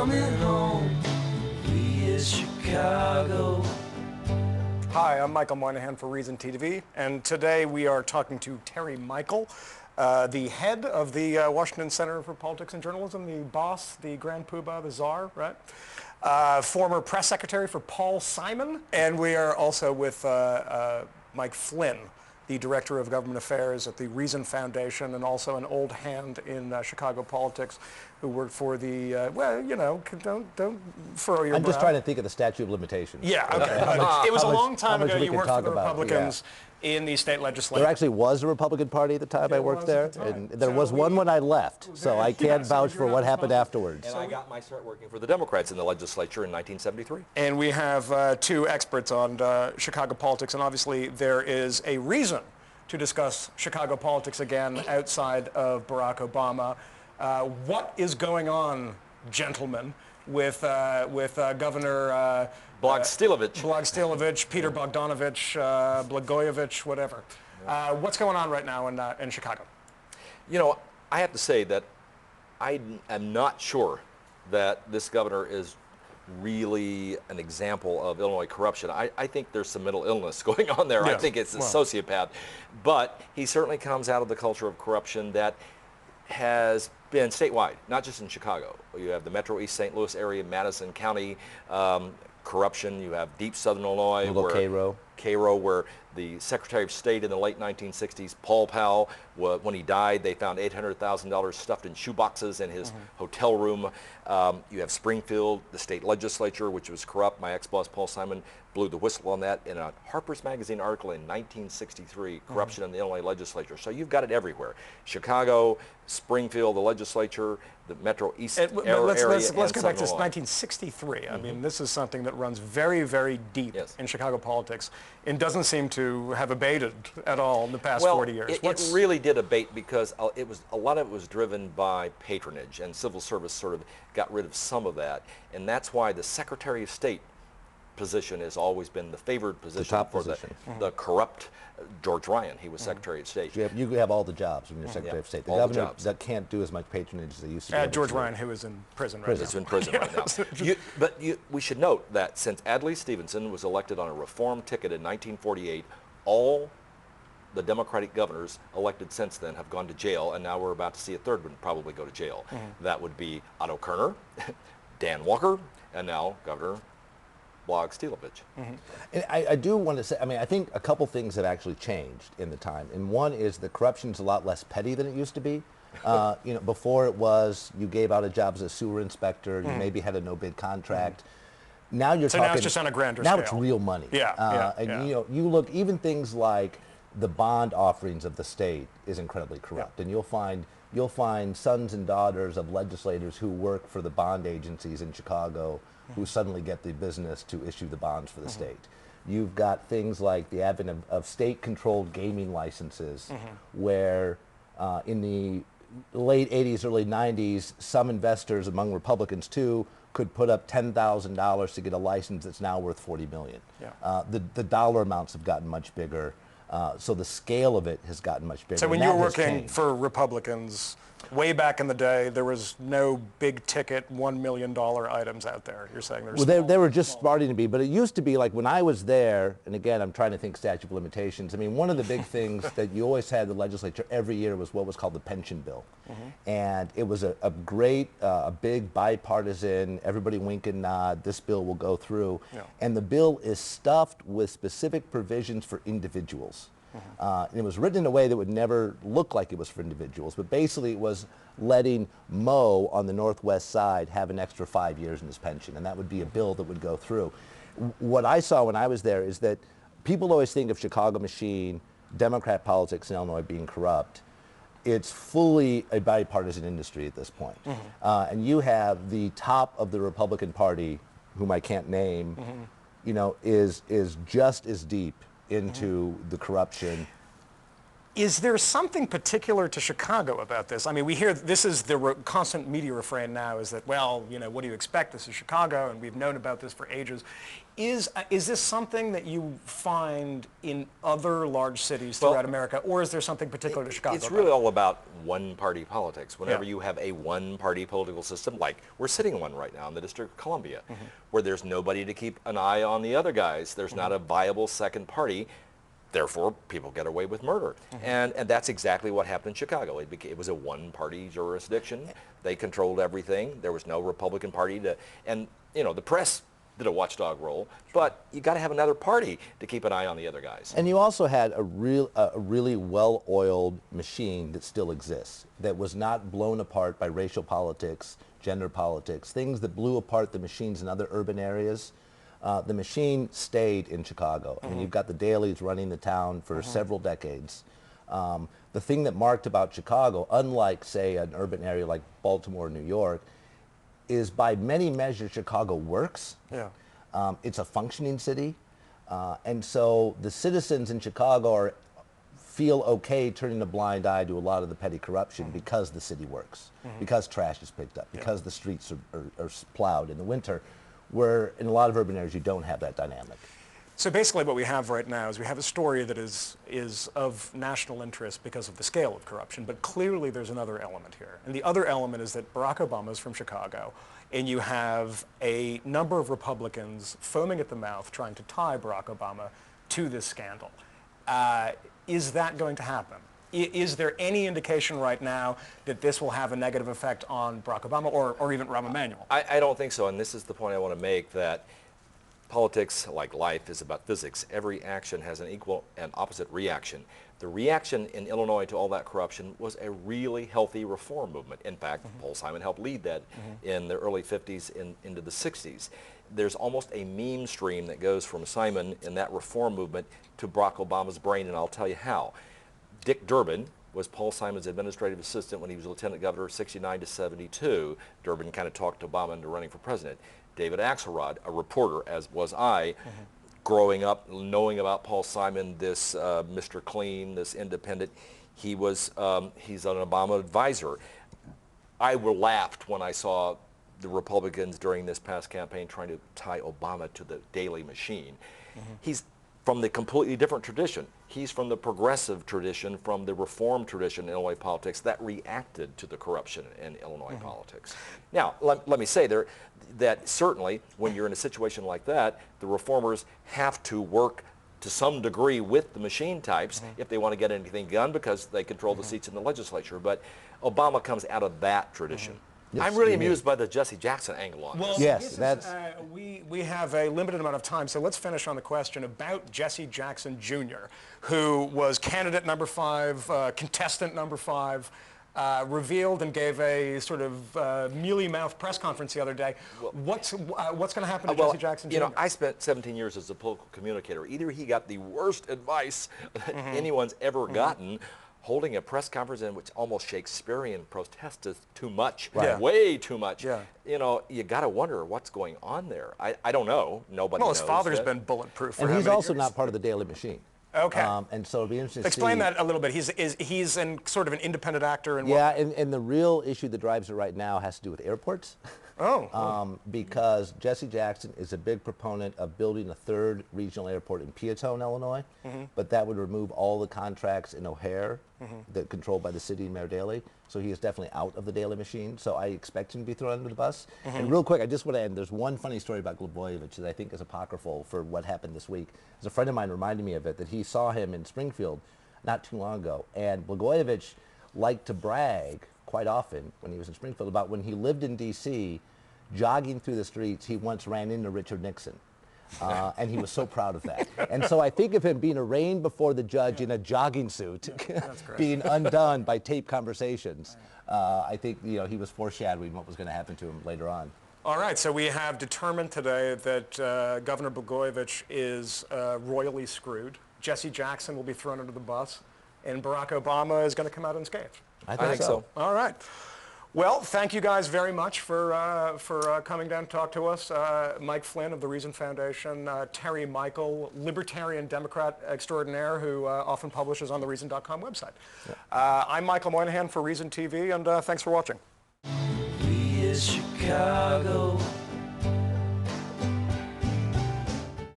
coming home. He is Chicago. Hi, I'm Michael Moynihan for Reason TV, and today we are talking to Terry Michael, the head of the Washington Center for Politics and Journalism, the boss, the grand poobah, the czar, right? Former press secretary for Paul Simon, and we are also with Mike Flynn, the director of government affairs at the Reason Foundation, and also an old hand in Chicago politics, who worked for the well, you know, don't furrow your I'm just brow. trying to think of the statute of limitations. Yeah, okay. It was a long time ago. You worked for the Republicans in the state legislature. There actually was a Republican Party at the time I worked there, and there was one when I left, so I can't vouch for what happened afterwards. And I got my start working for the Democrats in the legislature in 1973. And we have two experts on Chicago politics, and obviously there is a reason to discuss Chicago politics again outside of Barack Obama. What is going on, gentlemen, with Governor Blagojevich, Peter Bogdanovich, Blagojevich, whatever? What's going on right now in Chicago? You know, I have to say that I am not sure that this governor is really an example of Illinois corruption. I think there's some mental illness going on there. Yeah. I think it's a sociopath. But he certainly comes out of the culture of corruption that has been statewide, not just in Chicago. You have the Metro East St. Louis area, Madison County corruption. You have deep Southern Illinois, Cairo, where the Secretary of State in the late 1960s, Paul Powell, when he died, they found $800,000 stuffed in shoeboxes in his hotel room. You have Springfield, the state legislature, which was corrupt. My ex-boss, Paul Simon, blew the whistle on that in a Harper's Magazine article in 1963, corruption in the Illinois legislature. So you've got it everywhere. Chicago, Springfield, the legislature, the Metro East area, let's go back to this 1963. I mean, this is something that runs very, very deep in Chicago politics and doesn't seem to have abated at all in the past 40 years. It really did abate because a lot of it was driven by patronage, and civil service sort of got rid of some of that. And that's why the Secretary of State position has always been the favored position for the corrupt George Ryan. He was Secretary of State. You have all the jobs when you're Secretary of State. The governor that can't do as much patronage as they used to. George Ryan, who is in prison right now. He's in prison right now. We should note that since Adlai Stevenson was elected on a reform ticket in 1948, all the Democratic governors elected since then have gone to jail, and now we're about to see a third one probably go to jail. That would be Otto Kerner, Dan Walker, and now Governor Blagojevich. And I do want to say, I mean, I think a couple things have actually changed in the time. And one is the corruption's a lot less petty than it used to be. You know, before it was you gave out a job as a sewer inspector, you maybe had a no-bid contract. Now you're talking. Now it's just on a grander scale. Now it's real money. And you know, you look, even things like the bond offerings of the state is incredibly corrupt, and you'll find sons and daughters of legislators who work for the bond agencies in Chicago who suddenly get the business to issue the bonds for the state. You've got things like the advent of state-controlled gaming licenses, where in the late 80s, early 90s, some investors, among Republicans too, could put up $10,000 to get a license that's now worth $40 million. The dollar amounts have gotten much bigger. So the scale of it has gotten much bigger. So when you were working for Republicans, way back in the day, there was no big ticket $1 million items out there. You're saying there's they were just starting to be, but it used to be like when I was there, and again, I'm trying to think statute of limitations. I mean, one of the big things that you always had in the legislature every year was what was called the pension bill. And it was a big bipartisan, everybody wink and nod, this bill will go through. And the bill is stuffed with specific provisions for individuals. And it was written in a way that would never look like it was for individuals, but basically it was letting Mo on the Northwest side have an extra 5 years in his pension, and that would be a bill that would go through. What I saw when I was there is that people always think of Chicago machine, Democrat politics in Illinois being corrupt. It's fully a bipartisan industry at this point. And you have the top of the Republican Party, whom I can't name, you know, is just as deep into the corruption Is there something particular to Chicago about this? I mean, we hear this is the constant media refrain now is that, well, you know, what do you expect? This is Chicago, and we've known about this for ages. Is this something that you find in other large cities throughout America, or is there something particular to Chicago? It's really all about one-party politics. Whenever Yeah. you have a one-party political system, like we're sitting in one right now in the District of Columbia, where there's nobody to keep an eye on the other guys, there's not a viable second party. Therefore, people get away with murder. And that's exactly what happened in Chicago. It was a one-party jurisdiction. They controlled everything. There was no Republican Party and you know, the press did a watchdog role, but you got to have another party to keep an eye on the other guys. And you also had a really well-oiled machine that still exists, that was not blown apart by racial politics, gender politics, things that blew apart the machines in other urban areas. The machine stayed in Chicago. I mean, you've got the dailies running the town for several decades. The thing that marked about Chicago, unlike, say, an urban area like Baltimore or New York, is by many measures Chicago works. Yeah. It's a functioning city. And so the citizens in Chicago feel okay turning a blind eye to a lot of the petty corruption because the city works, because trash is picked up, because the streets are plowed in the winter, where in a lot of urban areas you don't have that dynamic. So basically what we have right now is we have a story that is of national interest because of the scale of corruption, but clearly there's another element here. And the other element is that Barack Obama is from Chicago, and you have a number of Republicans foaming at the mouth trying to tie Barack Obama to this scandal. Is that going to happen? Is there any indication right now that this will have a negative effect on Barack Obama or even Rahm Emanuel? I don't think so, and this is the point I want to make, that politics, like life, is about physics. Every action has an equal and opposite reaction. The reaction in Illinois to all that corruption was a really healthy reform movement. In fact, Paul Simon helped lead that in the early 50s into the 60s. There's almost a meme stream that goes from Simon in that reform movement to Barack Obama's brain, and I'll tell you how. Dick Durbin was Paul Simon's administrative assistant when he was lieutenant governor, 69 to 72. Durbin kind of talked Obama into running for president. David Axelrod, a reporter, as was I, growing up, knowing about Paul Simon, this Mr. Clean, this independent, he's an Obama advisor. I laughed when I saw the Republicans during this past campaign trying to tie Obama to the daily machine. He's from the completely different tradition. He's from the progressive tradition, from the reform tradition in Illinois politics that reacted to the corruption in Illinois politics. Now, let me say there that certainly when you're in a situation like that, the reformers have to work to some degree with the machine types if they want to get anything done, because they control the seats in the legislature. But Obama comes out of that tradition. Yes, I'm really he amused by the Jesse Jackson angle on Well, this. Yes, this is, we have a limited amount of time, so let's finish on the question about Jesse Jackson Jr., who was candidate number 5, contestant number 5, revealed and gave a sort of mealy-mouthed press conference the other day. What's going to happen to Jesse Jackson Jr.? You know, I spent 17 years as a political communicator. Either he got the worst advice that anyone's ever gotten, holding a press conference in which almost Shakespearean protest is too much, way too much. Yeah. You know, you got to wonder what's going on there. I don't know. Nobody knows. Well, his father's that. been bulletproof for And how he's many also years? not part of the daily machine. Okay. And so it'll be interesting to Explain see. that a little bit. He's in sort of an independent actor. And Yeah, and the real issue that drives it right now has to do with airports. Because Jesse Jackson is a big proponent of building a 3rd regional airport in Peatone, Illinois, but that would remove all the contracts in O'Hare that controlled by the city and Mayor Daley. So he is definitely out of the daily machine. So I expect him to be thrown under the bus. And real quick, I just want to end. There's one funny story about Blagojevich that I think is apocryphal for what happened this week. There's a friend of mine reminded me of it, that he saw him in Springfield not too long ago. And Blagojevich liked to brag quite often when he was in Springfield about when he lived in D.C., jogging through the streets, he once ran into Richard Nixon. And he was so proud of that. And so I think of him being arraigned before the judge in a jogging suit, being undone by tape conversations. I think he was foreshadowing what was going to happen to him later on. All right, so we have determined today that Governor Blagojevich is royally screwed. Jesse Jackson will be thrown under the bus, and Barack Obama is going to come out unscathed. I think so. All right. Well, thank you guys very much for coming down to talk to us. Mike Flynn of the Reason Foundation, Terry Michael, libertarian Democrat extraordinaire who often publishes on the Reason.com website. I'm Michael Moynihan for Reason TV, and thanks for watching. We is Chicago.